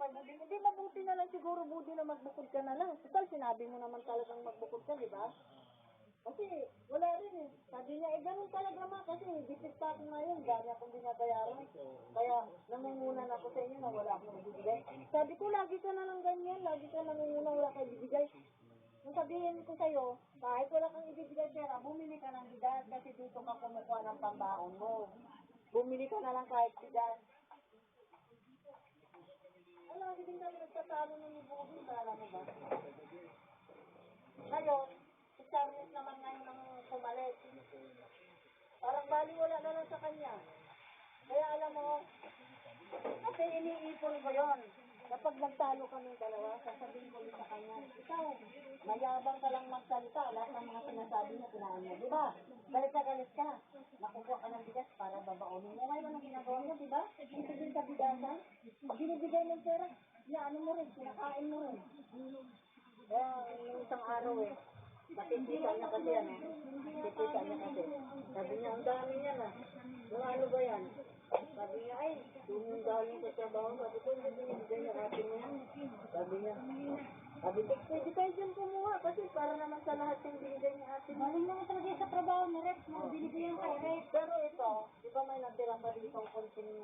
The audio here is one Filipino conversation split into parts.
kay Budi. Hindi, mabuti na lang siguro, Budi, na magbukod ka na lang. Total, sinabi mo naman talagang magbukod ka, di ba? Kasi, wala rin eh. Sabi niya, ganun talaga ma, kasi bisit pa ako ngayon, dami akong binabayaran. Kaya, nangungunan ako sa inyo na wala akong ibibigay. Sabi ko, lagi ka na lang ganyan, lagi ka nangungunan, wala kang ibibigay. Nung sabihin ko sa'yo, kahit wala kang ibibigay pera, bumili ka ng bigas kasi dito ka kumukuha ng pambaon mo. Bumili ka na lang kahit bigas. Lagi din kami nagtatalo ng ni Bobby, alam mo ba? Ngayon, si Charles naman ngayon ang pumalit. Parang baliwala na lang sa kanya. Kaya alam mo, kasi iniipon ko yon. Kapag nagtalo kami dalawa, sasabihin ko sa kanya, ikaw, mayabang ka lang magsalita, lahat ng mga sinasabi mo, pinaan mo, di ba? Galit ka, nakukuha ka ng bigas para babaonin mo. Ngayon, anong ginagawa mo, di ba? Dito din sa bigasan, binibigay ng pera, ano mo rin, kinakain mo rin. Kaya, yung isang araw nakikita niya kasi nakikita niya kasi. Sabi niya, ang dami niya na. Yung ano ba yan? Sabi niya, ay, yung galing sa trabaho, sabi ko, hindi niya natin mo yan. Sabi niya, pwede kayo dyan kumuha kasi para naman sa lahat yung binigay niya atin. Maling naman talaga sa trabaho ni Rex, binibigyan kay Rex. Pero ito, di ba may natira pa dito ang konting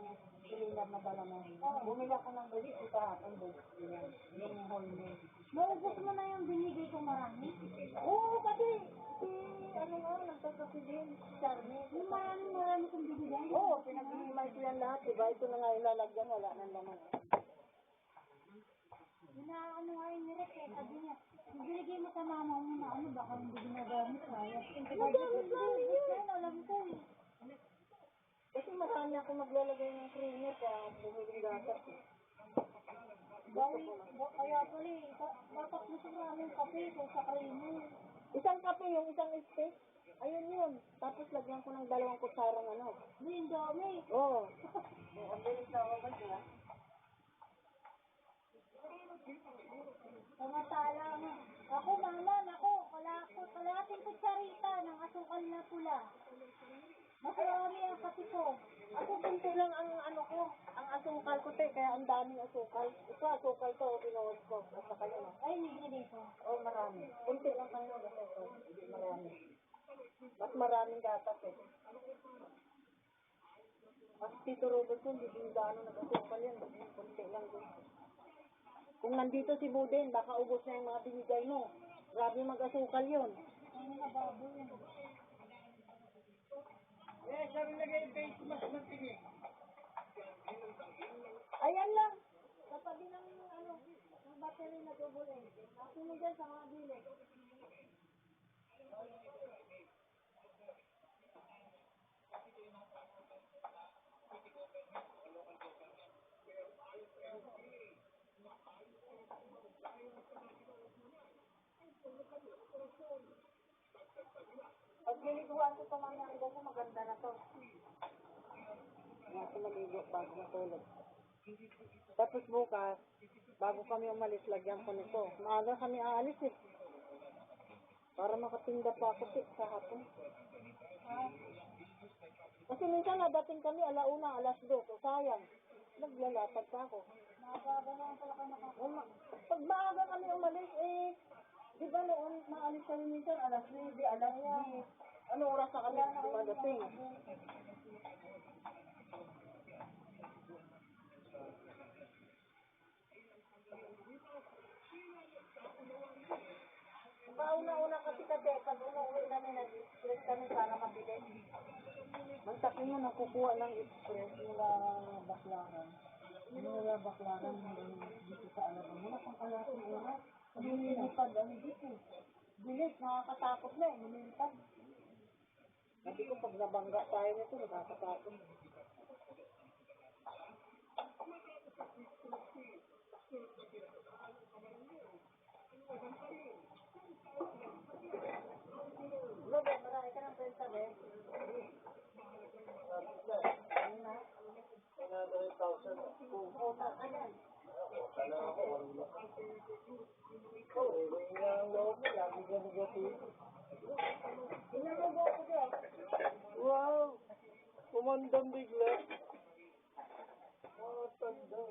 silingar na dala mo? Bumili ako ng balik, ito hapon yung whole meal. Naubos mo na yung binigay ko marami? Oo, kasi nagtagkasi din, Charmy. Yung marami kong binigay? Oo, pinag-iimay silang lahat, diba? Ito na nga ilalagyan, wala nang laman. Ano nga yung nirek sabi niya, binigay mo sa mama mo na baka hindi ginagamit kaya. Hindi, alam ko eh. Kasi marami ako maglalagay ng creamer, kaya bumili gatas eh. Kaya pala eh, dapat mo sa maraming kape kung sa creamer. Isang kape, yung isang steak. Ayun yun. Tapos lagyan ko ng 2 kutsarang Hindi, dami. Oo. Ang bilis na ako ba siya? Samatala nga. Ako, mama, kalahating kutsarita ng asukal na pula. Mas marami ang kape ko. Ako kunti lang ang ang asukal ko, kaya ang daming asukal. Ito, asukal to, binuhos ko. Basta kayo, no? Ay, hindi dito. Oo, marami. Kunti lang kayo ng asukal. Hindi marami. Mas maraming gatas eh. Mas Tito Robert ko, hindi din gano'n nag-asukal yan. Kunti lang din. Kung nandito si Buden, baka ubos na yung mga binigay mo. Grabe mag-asukal yun. Ano na babo yun? Sabi lagay yung face mask ng tingin. Ayan lang. Sa tabi ng ng battery na double A. Ako mo dyan sa mga bilik. Pag niliguan ko ito mga iba ko, maganda na to. Nasa maligo bago matulog. Tapos bukas, bago kami umalis, lagyan ko nito. Maaga kami aalis eh. Para makatinda pa ako sa hapon. Kasi minsan nadating kami 1:00, 2:00. So sayang. Naglalatag pa ako. Maaga lang pala kayo nakakita. Pag maaga kami umalis di ba noon maalis kami minsan 9:00, 10:00. Ano oras na kami dumadating? Pauna-una kasi pag umuwi kami, nag-express kami para mabilis. Mantakin mo, nakukuha ng express mula Baklaran. Mula Baklaran dito sa Alabang. Wala pang kalating oras. Lumilipad dito. Bilis, nakakatakot na eh. Lumilipad. Sabi ko, pag nabangga tayo nito, nakakatakot. Lobe, marami ka ng pwenta, be. Ano na? 100,000. Oo, ayan. Sana ako, wala. Oo, hindi ang loob mo, lagi ka negatibo. Inanong ako dyan. Wow! Kumandang bigla. Oh, tanda.